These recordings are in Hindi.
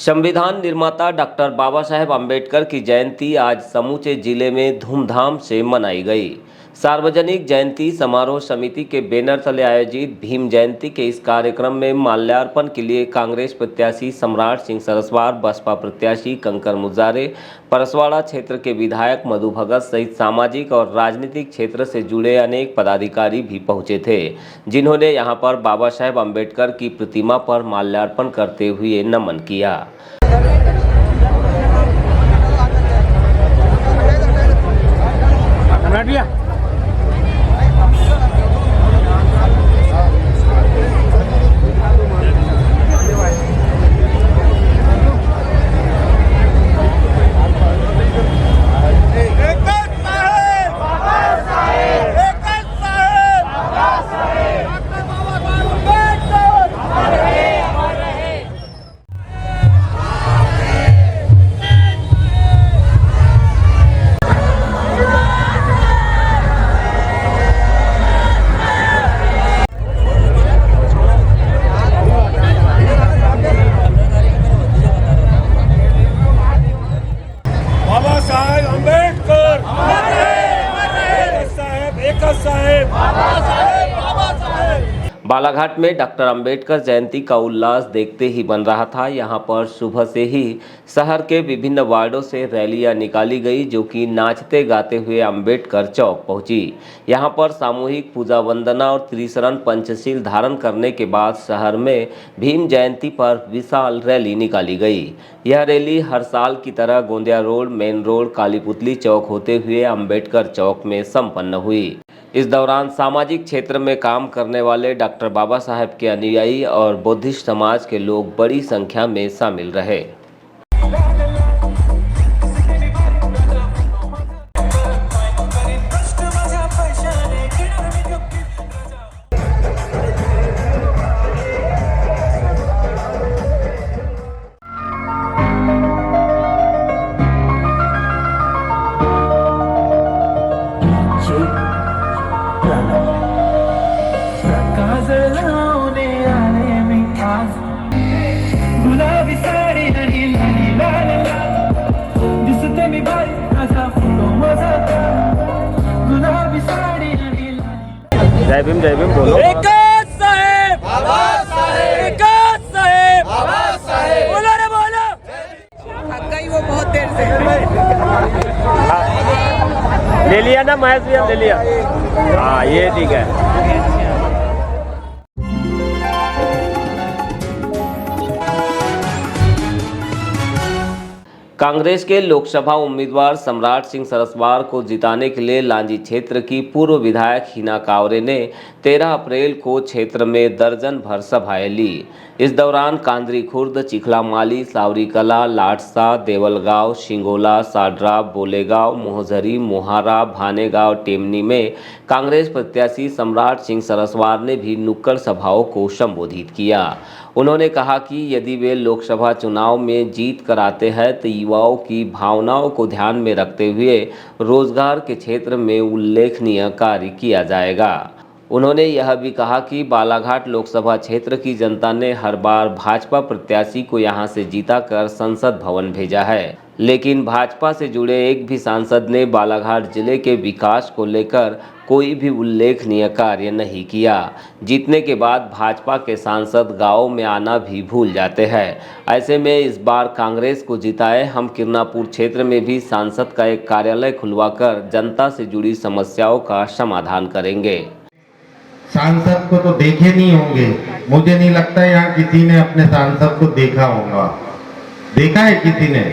संविधान निर्माता डॉक्टर बाबा साहेब अम्बेडकर की जयंती आज समूचे जिले में धूमधाम से मनाई गई। सार्वजनिक जयंती समारोह समिति के बैनर तले आयोजित भीम जयंती के इस कार्यक्रम में माल्यार्पण के लिए कांग्रेस प्रत्याशी सम्राट सिंह सरस्वार, बसपा प्रत्याशी कंकर मुजारे, परसवाड़ा क्षेत्र के विधायक मधु भगत सहित सामाजिक और राजनीतिक क्षेत्र से जुड़े अनेक पदाधिकारी भी पहुंचे थे, जिन्होंने यहां पर बाबा साहेब अम्बेडकर की प्रतिमा पर माल्यार्पण करते हुए नमन किया। बाबा साहेब अम्बेडकर बालाघाट में डॉक्टर अंबेडकर जयंती का उल्लास देखते ही बन रहा था। यहां पर सुबह से ही शहर के विभिन्न वार्डों से रैलियां निकाली गई, जो कि नाचते गाते हुए अंबेडकर चौक पहुंची। यहां पर सामूहिक पूजा वंदना और त्रिशरण पंचशील धारण करने के बाद शहर में भीम जयंती पर विशाल रैली निकाली गई। यह रैली हर साल की तरह गोंदिया रोड, मेन रोड, कालीपुतली चौक होते हुए अंबेडकर चौक में संपन्न हुई। इस दौरान सामाजिक क्षेत्र में काम करने वाले डॉक्टर बाबा साहेब के अनुयायी और बौद्धिस्ट समाज के लोग बड़ी संख्या में शामिल रहे। जय भीम बोलो। एक साहेब बाबा साहेब, एक साहेब बाबा साहेब, बोलो रे बोलो। थक गई वो बहुत देर से। ले लिया ना महेश भैया, ले लिया। हाँ ये ठीक है। कांग्रेस के लोकसभा उम्मीदवार सम्राट सिंह सरस्वार को जिताने के लिए लांजी क्षेत्र की पूर्व विधायक हिना कावरे ने 13 अप्रैल को क्षेत्र में दर्जन भर सभाएं ली। इस दौरान कांदरी खुर्द, चिखलामाली, सावरी कला, लाटसा, देवलगांव, शिंगोला, साड्रा, बोलेगांव, मोहझरी, मोहारा, भानेगांव, टेमनी में कांग्रेस प्रत्याशी सम्राट सिंह सरस्वार ने भी नुक्कड़ सभाओं को संबोधित किया। उन्होंने कहा कि यदि वे लोकसभा चुनाव में जीत कर आते हैं तो युवाओं की भावनाओं को ध्यान में रखते हुए रोजगार के क्षेत्र में उल्लेखनीय कार्य किया जाएगा। उन्होंने यह भी कहा कि बालाघाट लोकसभा क्षेत्र की जनता ने हर बार भाजपा प्रत्याशी को यहां से जीताकर संसद भवन भेजा है, लेकिन भाजपा से जुड़े एक भी सांसद ने बालाघाट जिले के विकास को लेकर कोई भी उल्लेखनीय कार्य नहीं किया। जीतने के बाद भाजपा के सांसद गाँव में आना भी भूल जाते हैं। ऐसे में इस बार कांग्रेस को जिताए। हम किरनापुर क्षेत्र में भी सांसद का एक कार्यालय खुलवाकर जनता से जुड़ी समस्याओं का समाधान करेंगे। सांसद को तो देखे नहीं होंगे, मुझे नहीं लगता यहाँ किसी ने अपने सांसद को देखा होगा। देखा है किसी ने?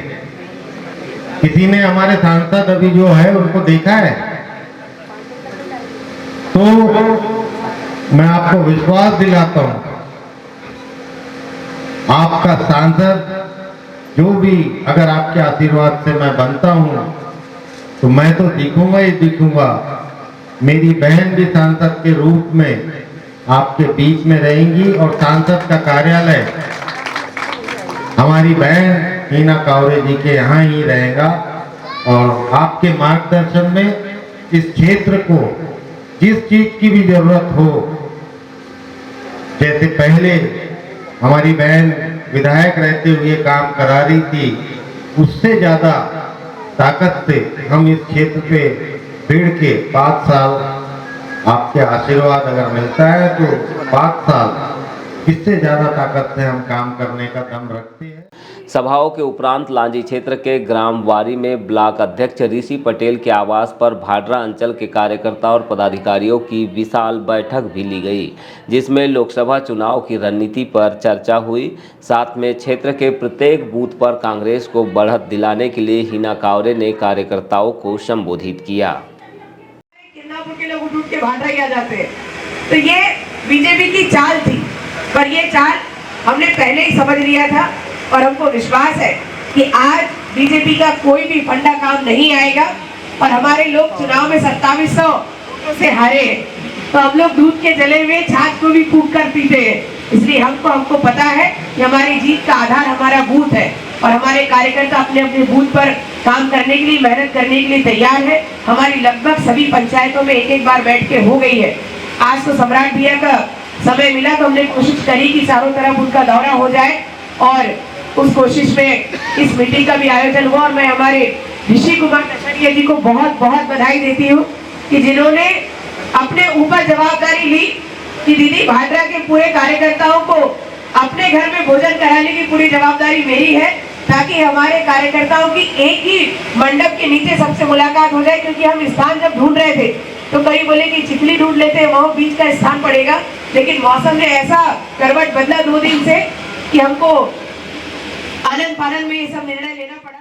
किसी ने हमारे सांसद अभी जो है उनको देखा है? तो मैं आपको विश्वास दिलाता हूं, आपका सांसद जो भी अगर आपके आशीर्वाद से मैं बनता हूं तो मैं तो दिखूंगा ही दिखूंगा। मेरी बहन भी सांसद के रूप में आपके बीच में रहेंगी और सांसद का कार्यालय हमारी बहन हिना कावरे जी के यहाँ ही रहेगा। और आपके मार्गदर्शन में इस क्षेत्र को जिस चीज की भी जरूरत हो, जैसे पहले हमारी बहन विधायक रहते हुए काम करा रही थी, उससे ज़्यादा ताकत से हम इस क्षेत्र पे भीड़ के 5 साल आपके आशीर्वाद अगर मिलता है तो 5 साल इससे ज्यादा ताकत से हम काम करने का दम रखते हैं। सभाओं के उपरांत लांजी क्षेत्र के ग्राम वारी में ब्लॉक अध्यक्ष ऋषि पटेल के आवास पर भाडरा अंचल के कार्यकर्ता और पदाधिकारियों की विशाल बैठक भी ली गई, जिसमें लोकसभा चुनाव की रणनीति पर चर्चा हुई। साथ में क्षेत्र के प्रत्येक बूथ पर कांग्रेस को बढ़त दिलाने के लिए हिना कावरे ने कार्यकर्ताओं को संबोधित किया। के लोग उठ के भाटा किया जाते हैं, तो ये बीजेपी की चाल थी, पर ये चाल हमने पहले ही समझ लिया था और हमको विश्वास है कि आज बीजेपी का कोई भी फंडा काम नहीं आएगा और हमारे लोग चुनाव में 2700 से हारे हैं, तो हम लोग दूध के जले हुए छाछ को भी फूंक कर पीते हैं। इसलिए हमको पता है कि हमारी जीत का आधार हमारा बूथ है और हमारे कार्यकर्ता अपने अपने बूथ पर काम करने के लिए, मेहनत करने के लिए तैयार है। हमारी लगभग सभी पंचायतों में एक बार बैठ के हो गई है। आज तो सम्राट भैया का समय मिला तो हमने कोशिश करी कि चारों तरफ उनका दौरा हो जाए और उस कोशिश में इस मीटिंग का भी आयोजन हुआ। और मैं हमारे ऋषि कुमार कछड़िया जी को बहुत बहुत बधाई देती हूँ कि जिन्होंने अपने ऊपर जवाबदारी ली कि दीदी भाडरा के पूरे कार्यकर्ताओं को अपने घर में भोजन कराने की पूरी जवाबदारी मेरी है, ताकि हमारे कार्यकर्ताओं की एक ही मंडप के नीचे सबसे मुलाकात हो जाए। क्योंकि हम स्थान जब ढूंढ रहे थे तो कई बोले कि चिखली ढूंढ लेते हैं, वहाँ बीच का स्थान पड़ेगा, लेकिन मौसम ने ऐसा करवट बदला 2 दिन से कि हमको आनंद फानंद में ये सब निर्णय लेना पड़ा।